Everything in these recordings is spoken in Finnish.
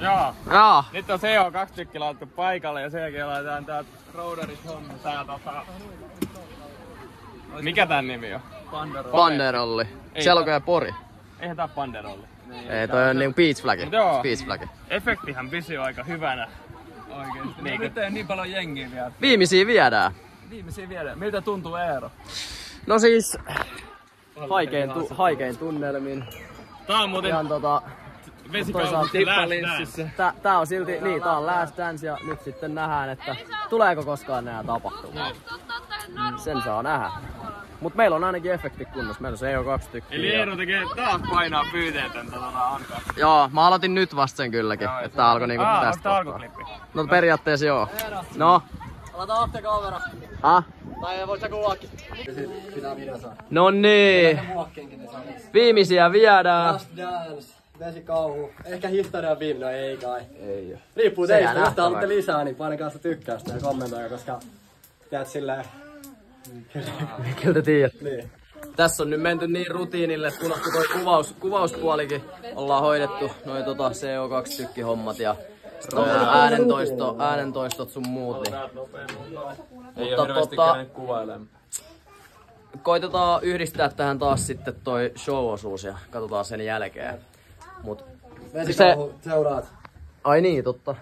Joo. Nyt on CO2 tykki laitettu paikalle ja sen jälkeen laitetaan tää Roderit homma. Tää mikä tän nimi on? Banderolli. Selkoja Pori. Eihän tää Banderolli. Ei, toi on niinku beach flagi. Beach flagi. Efektihän pysyy aika hyvänä. Oikeesti. Niin, nyt ei niin paljon jengiä vielä. Viimeisiä viedään. Miltä tuntuu Eero? No siis haikein tunnelmin. Tää on muuten vesikaupunki Last Dance. Tää on silti, niin tää on Last Dance ja nyt sitten nähdään, että tuleeko koskaan nää tapahtumaan. Sen saa nähdä. Mut meillä on ainakin efekti kunnossa, meillä on CO2 tykkiä. Eli Eero tekee taas painaa pyyteetöntä ankaa. Joo, mä aloitin nyt vasta sen kylläkin, että tää alkoi niinku tästä kohtaa. No periaatteessa joo. No. Aletaan afterkamera. Tai voit sä kuvaakin. Pitää video saa. No niin. Viimeisiä viedään. Last Dance, vesikauhu. Ehkä historian viime, no ei kai. Ei oo. Riippuu teistä, jos te haluatte lisää, niin painakaa sitä tykkäystä ja kommentoikaa, koska teet silleen... Kyllä te tiedät. Niin. Tässä on nyt menty niin rutiinille, että unohtu toi kuvauspuolikin. Ollaan hoidettu noin CO2 tykkihommat ja äänentoistot sun muut. Niin. Ei oo hirveästi kerennyt kuvailemaan. Koitetaan yhdistää tähän taas sitten toi show-osuus ja katsotaan sen jälkeen. Mut Vesikauhu, seuraat. Ai niin, totta.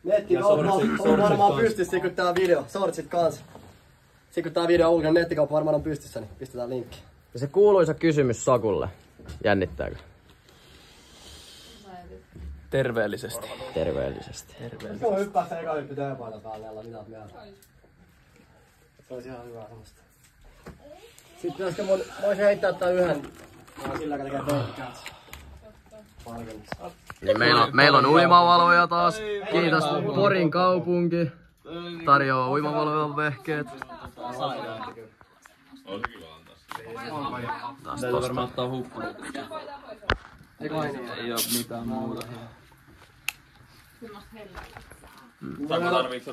Nettikauppa on varmaan pystyssä, kun tää video. Sortsit kans. Sitten kun tää video on ulkona, nettikauppa varmaan on pystyssä, niin pistetään linkki. Ja se kuuluisa kysymys Sakulle. Jännittääkö? Terveellisesti. Terveellisesti. Joo, hyppää se eka hyppy tööpaita päälle, jolla mitä mieltä. Se olisi ihan hyvä semmoista. Sitten pitäisikö voisin heittää tän yhden. Sillä tekee peikkäät. Niin meillä on uimavalvoja taas. Kiitos Porin kaupunki. Tarjoaa uimavalvojan vehkeet. Meillä varmaan ottaa huppurit. Ei oo mitään muuta.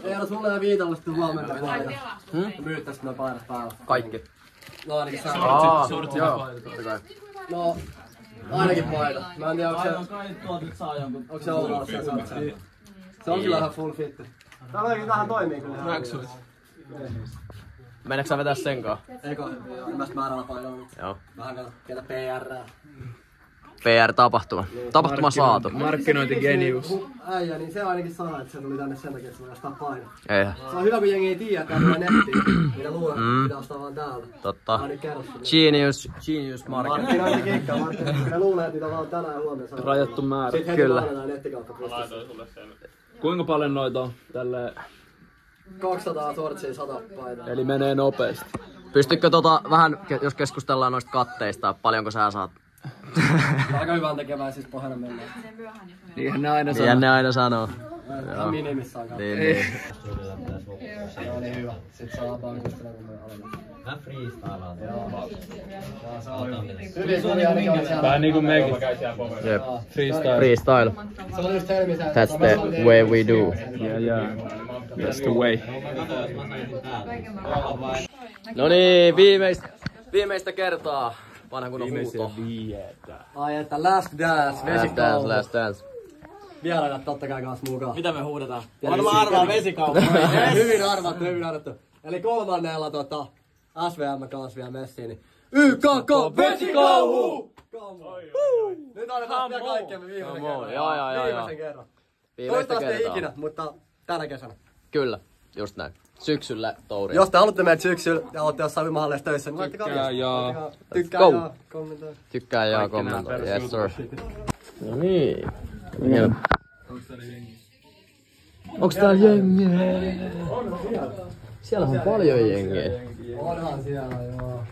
Eero, sulle ja Viitalle sitten huomenna paita. Myyttäisikö me paidat päällä? Kaikki. No ainakin sä. Joo. No, ainakin paita. Mä en tiedä, onko se Oulalla siellä saattaa. Se on kyllä ihan full fitti. Tää ainakin vähän toimii kyllä. Hyväksyis. Meneekö sä vetää senkaan? Eikö? Ilmeisesti määrällä painoa. Joo. Vähän ketä PRää. PR-tapahtuma. Tapahtuma saatu. Markkinointigenius. Äijä, niin se ainakin sanoi, että se tuli tänne sen takia, että se voi ostaa paino. Eihän. Se on hyvä, kun jengi ei tiedä, että tää nettiin. Niitä luulee, että pitää ostaa vaan täältä. Totta. Mä oon nyt kerro sulle. Genius market. Markkinointikikka. Ne luulee, että niitä vaan tänään ja huomenna saa. Rajattu määrä. Sitten heti Kyllä. mainitaan nettikauppa pystyssä. Kuinka paljon noita on tälle? 200 sortsia, 100 paitaa. Eli menee nopeasti. Pystytkö vähän, jos keskustellaan noista katteista, paljonko sä saat? Aika hyvän tekevää siis pohjana mennään. Niinhän ne aina Niinhän ne aina sanoo. Ihan minimissaan kanssa. Niin. Joo, niin hyvä. Sitten saa pankustella, kun me aloitetaan. Mä freestylaan. Joo, se on hyvä. Hyvin kuvia, mikä oli siellä. Vähän niinku mekin. Jep. Freestyle. Freestyle. Se on just Helmisen. That's the way we do. Yeah. That's the way. No niin, viimeistä kertaa. Vanha kunnon huuto. Ai että Last Dance, vesikauhu. Last Dance. Vierailla totta kai kans mukaan. Mitä me huudetaan? Varmaan arvaa vesikauhu. Hyvin arvattu, hyvin arvattu. Eli kolmannella SVM kanssa vielä messiin, niin YKK vesikauhu! Nyt annetaan vielä kaikkemme viimeisen kerran. Joo. Viimeisen kerran. Viimeistä Toivottavasti ei kertaa. ikinä, mutta tänä kesänä. Kyllä, just näin. Syksyllä touri. Jos te haluatte meidät syksyllä ja olette jossain uimahalleissa töissä, niin laittakaa viestiä. Tykkää Go. ja kommentoi. Tykkää ja kommentoi. Yes sir. No niin. Onks täällä jengiä? Siellä on paljon jengiä. Onhan siellä, joo.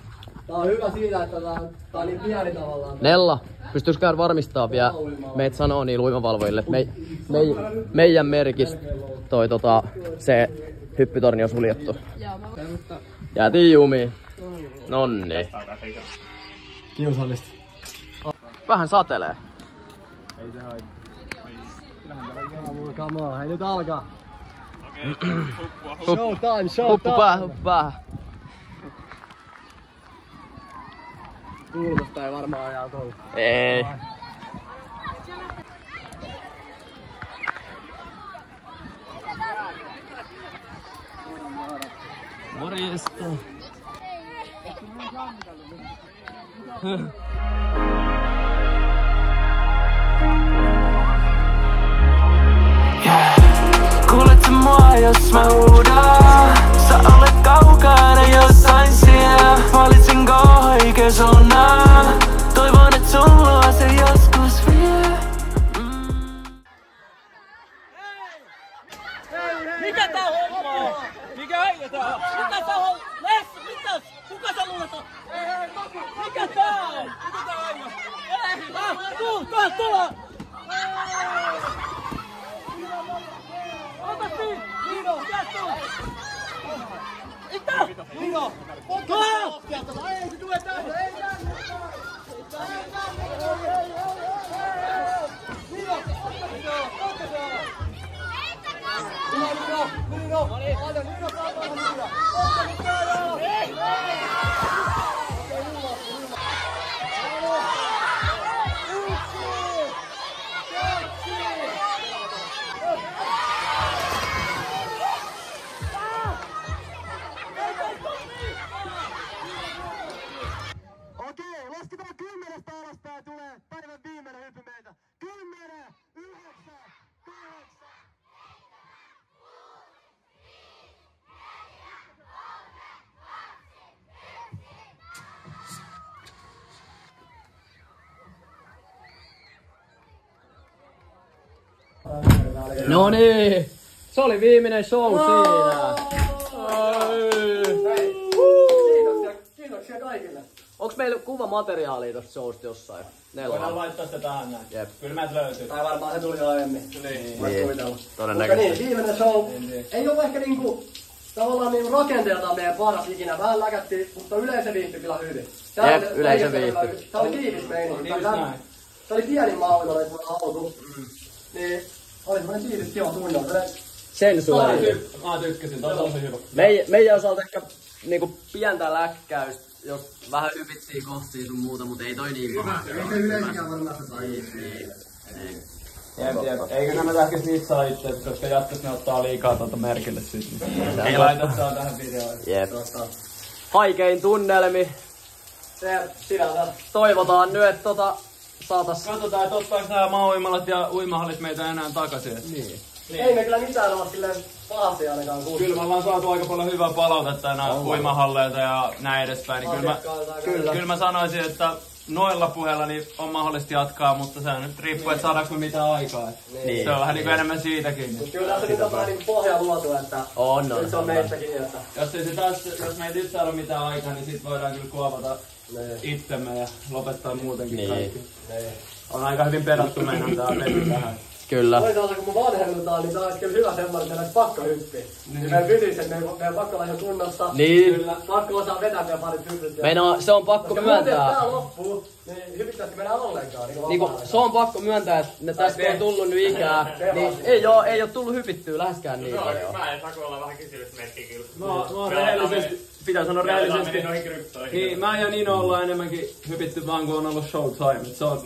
Tää on hyvä siinä, että tää on niin pieni tavallaan. Nella, pystyisikö varmistaa vielä, meitä sanoo niille uimavalvojille, että meidän merkistä se hyppytorni on suljettu. Jäätiin jumiin. Nonni. Kiusallista. Vähän satelee. Ei se haittaa. Come on, hei nyt alkaa. Showtime. Huppu päähän. Tuulmusta ei varmaan ajaa tuolla. Ei. vastaan. Kuuletko mua jos mä huudan? Sä olet kaukana jossain siellä. Valitsinko oikein suunnan? Toivon et sun luo se joskus vie. Mikä tää homma on? Mikä äijä tää on? Mitä tää on? Lessi, mitäs? Kuka sä luulet on? Mikä tää on? Mikä tää äijä? Ei! Tulla! Ota siinä! Nino! Kättu! Mitä? Nino! Ei se tule tänne! Ei tänne! Nino! Ota se! Okei, lasketaan 10 alaspäin, tulee päivän viimeinen hyppy meitä. 10, 9, 8. No niin, se oli viimeinen show siinä. Kiitoksia kaikille. Onks meillä kuvamateriaalia tosta showsta jossain? Voidaan laittaa sitä tähän näin. Jep. Kyllä meiltä löytyy. Tai varmaan se tuli jo aiemmin. Niin. Todennäköisesti. Mutta niin, viimeinen show. Ei oo ehkä niinku tavallaan niinku rakenteeltaan meidän paras ikinä. Vähän läkättiin, mutta yleisö viihtyi kyllä hyvin. Jep, yleisö viihtyi. Tää oli tiivis meininki. Just näin. Se oli pieni mauli, oli semmoinen alku. Niin, oli semmoinen tiivis kiva tunnelma. Sensuaali. Mä tykkäsin, toi on tosi hyvä. Meidän osalta ehkä niinku pientä läkkäystä, jos vähän hypittiin kohtiin sun muuta, mutta ei toi niin paha. Ei se yleisikään varmaan se sai. Jep. Eikö nämä sähköis niitä saa itse, koska jatkossa ne ottaa liikaa tuolta merkille sit. Ei laita saa tähän videoon. Jep. Haikein tunnelmi. Se sinänsä. Toivotaan nyt, että saatas... Katsotaan, että ottaaks nää maa-uimalat ja uimahallit meitä enää takaisin. Niin. Ei me kyllä mitään oo silleen pahasti ainakaan kuullut. Kyllä me ollaan saatu aika paljon hyvää palautetta enää uimahalleilta ja näin edespäin. Niin kyllä mä sanoisin, että noilla puheilla niin on mahdollista jatkaa, mutta se nyt riippuu, että saadaanko me mitään aikaa. Niin. Se on vähän niinku enemmän siitäkin. Kyllä se nyt on vähän niinku pohja luotu, että On. se on meistäkin. Että... Jos me ei nyt saada mitään aikaa, niin sit voidaan kyllä kuovata itsemme ja lopettaa muutenkin kaikki. On aika hyvin pedattu meidän tää peli tähän. Kyllä. Toisaalta kun me vanhennutaan, niin tää olisi kyllä hyvä semmoinen, että meillä olisi pakko hyppiä. Niin meillä pysyisi, että meidän pakko olla ihan kunnossa. Niin. Pakko osaa vetää meidän parit hyppyt. Se on pakko ja myöntää. Ja muuten tää loppuu, niin hypittäisikö meidän ollenkaan? Niinku, se on pakko myöntää, että tästä on tullut nyt ikää, niin ei oo tullut hypittyä läheskään niin paljon. Mä en Saku olla vähän kysymysmerkki kyllä. No rehellisesti, pitää sanoa rehellisesti. Niin, mä ja Nino ollaan enemmänkin hypitty vaan kun on ollut showtime. Se on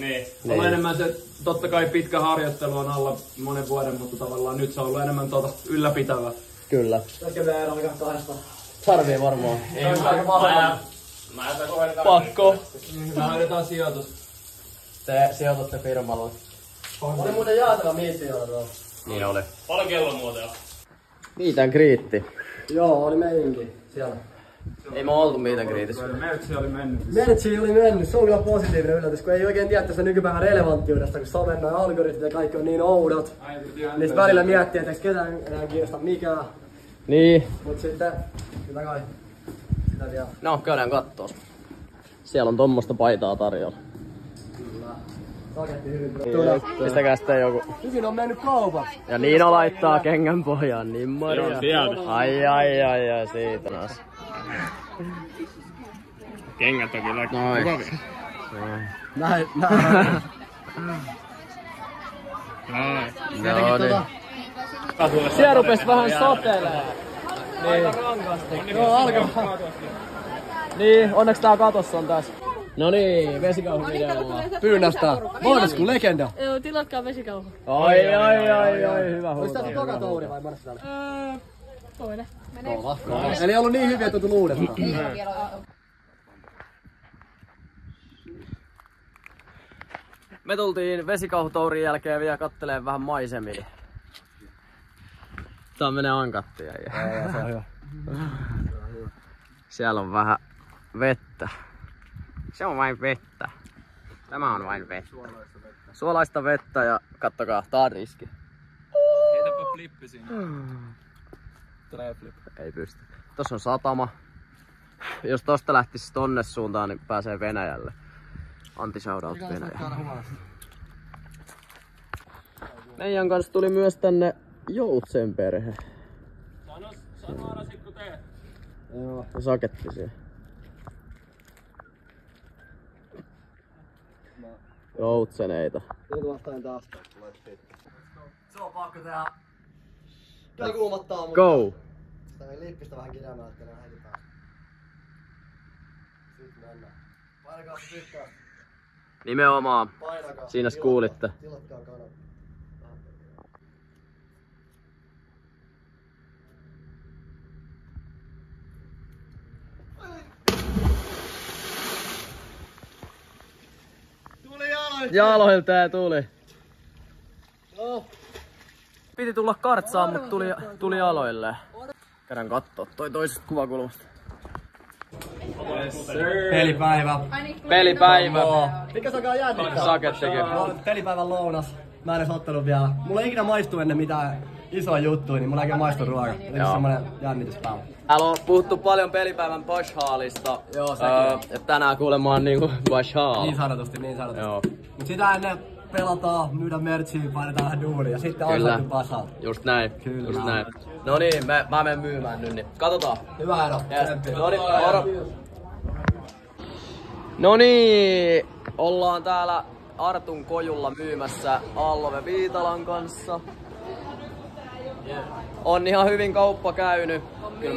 ollut enemmän se, totta kai pitkä harjoittelu on alla monen vuoden, mutta tavallaan nyt se on ollut enemmän ylläpitävä. Kyllä. Pitäisikö meidän alkaa kahdesta? Tarvii varmaan. Ei ole aika mahdollinen. Mä en Saku hoidetaan. Pakko. Me hoidetaan sijoitus. Te sijoitatte firmalle. Oli muuten jaatava missio tuolla. Niin oli. Paljon kello muuten on? Meet and greet. Joo, oli meininki siellä. Ei me oltu meet and greetissä. Mertsi oli mennyt. Mertsi oli mennyt, se on kyllä positiivinen yllätys, kun ei oikein tiedä tästä nykypäivän relevanttiudesta, kun somen noin algoritmit ja kaikki on niin oudot. Niin välillä miettii, että eikö ketään enää kiinnosta mikään. Niin. Mut sitten, kyllä kai, sitä vielä. No, käydään kattoo. Siellä on tommosta paitaa tarjolla. Kyllä. Saketti hyvin. Pistäkää sitten joku. Hyvin on mennyt kaupat. Ja Niino laittaa kengän pohjaan, niin Maria. Ai, siitä taas. Kengät on kyllä mukavia. Näin. No niin. Siellä rupes vähän satelee. Niin. Joo, alkaa. Niin, onneksi tää katossa on tässä. No niin, vesikauhuvideolla. Pyynnästään. Valmisku legenda. Joo, tilatkaa vesikauhu. Ai, hyvä Olis huuto. tässä toka touri vai monesti täällä? Toinen. Menee. Kova. Eli ei ollut niin hyviä, että on tullut uudestaan. Ei ole vielä otettu. Me tultiin vesikauhutourin jälkeen vielä kattelemaan vähän maisemia. Tää menee ankattia. Se on hyvä. Siellä on vähän vettä. Se on vain vettä. Tämä on vain vettä. Suolaista vettä ja kattokaa, tää on riski. Heitäpä flippi sinne. Ei pysty. Tossa on satama. Jos tosta lähtisi tonne suuntaan, niin pääsee Venäjälle. Anti-shoutout Venäjä. Meidän kanssa tuli myös tänne Joutsen perhe. Sano aina sit kun teet. Joo. Ja saketti siellä. Joutseneita. Nyt vastaan taas. Se on pakko tehdä. Tää kuumattaa mutta... Go! Sitä ei lippistä vähän kirjaamaan, että ne heti taas. Sitten mennään. Painakaa se tykkää. Nimenomaan. Painakaa. Siinä kuulitte. Tilatkaa kanava. Tuli jaloille! Jaloilta tää tuli. No. Piti tulla kartsaan, mutta tuli aloilleen. Käydään kattoo toi toisesta kuvakulmasta. Pelipäivä. Pelipäivä. Mikä sakaa jännittää? Saket tekee. Pelipäivän lounas. Mä en edes ottanut vielä. Mulla ei ikinä maistu ennen mitään isoa juttuja, niin mulla ei ikinä maistu ruoka. Eli semmonen jännityspäivä. Täällä on puhuttu paljon pelipäivän Bashhaalista. Joo, sekin. Tänään kuulemma on niinku Bashhaal. Niin sanotusti. Joo. Mut sitä ennen pelataan, myydään merchia, painetaan vähän duunia ja sitten ansaittu Bashhaal. Just näin. Kyllä. Just näin. No niin, mä menen myymään nyt, niin katsotaan. Hyvä ero. Yes. No niin, ollaan täällä Artun kojulla myymässä Allove Viitalan kanssa. On ihan hyvin kauppa käynyt. Kyllä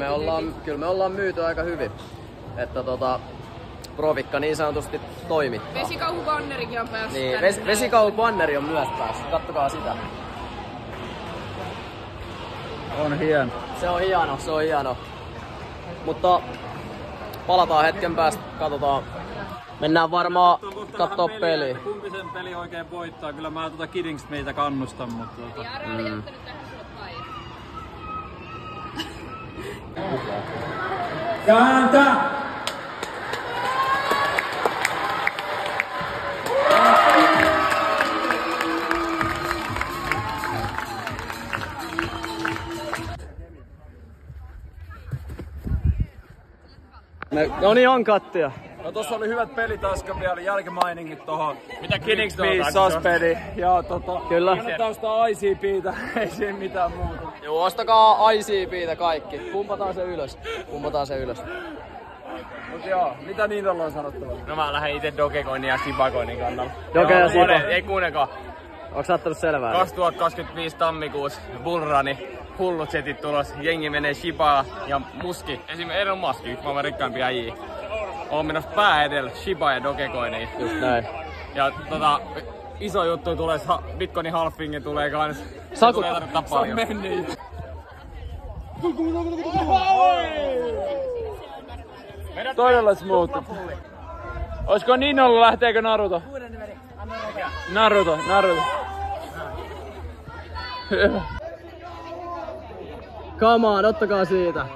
me ollaan myyty aika hyvin. Että provikka niin sanotusti toimittaa. Vesikauhubannerikin on päässyt. Niin, vesikauhubanneri on myös päässyt. Kattokaa sitä. On hieno. Se on hieno. Mutta palataan hetken päästä, katsotaan. Mennään varmaan kattoo peliä. Kumpi sen peli oikein voittaa? Kyllä mä Kiddings meitä kannustan, mutta... Jaro oli jättänyt tähän sulle paidan. Kääntää! No niin, on kattia. No tossa oli hyvät pelit äsken vielä, jälkimainingit tohon. Mitä Kiddings Suspedi ja Kyllä. Kannattaa ostaa ICP:tä, ei siinä mitään muuta. Joo, ostakaa ICP:tä kaikki. Pumpataan se ylös. Mut joo, mitä niitä ollaan sanottava? No mä lähden ite Dogecoinin ja Shibacoinin kannalla. Doge ja Shiba. Ei kuunnelkaa. Onks sä ottanut selvää? 2025 tammikuussa Bullruni. Hullut setit tulos. Jengi menee Shibaa ja Muski. Esimerkiksi Elon Musk, yksi maailman rikkaimpia äijiä. On menossa pää edellä Shiba ja Dogecoiniin. Just näin. Ja iso juttu tulee, Bitcoinin halfingi tulee kans. Saku. Se tulee paljon. Todella smooth. Oisko niin ollut, lähteekö Naruto? Naruto. Come on, ottakaa siitä.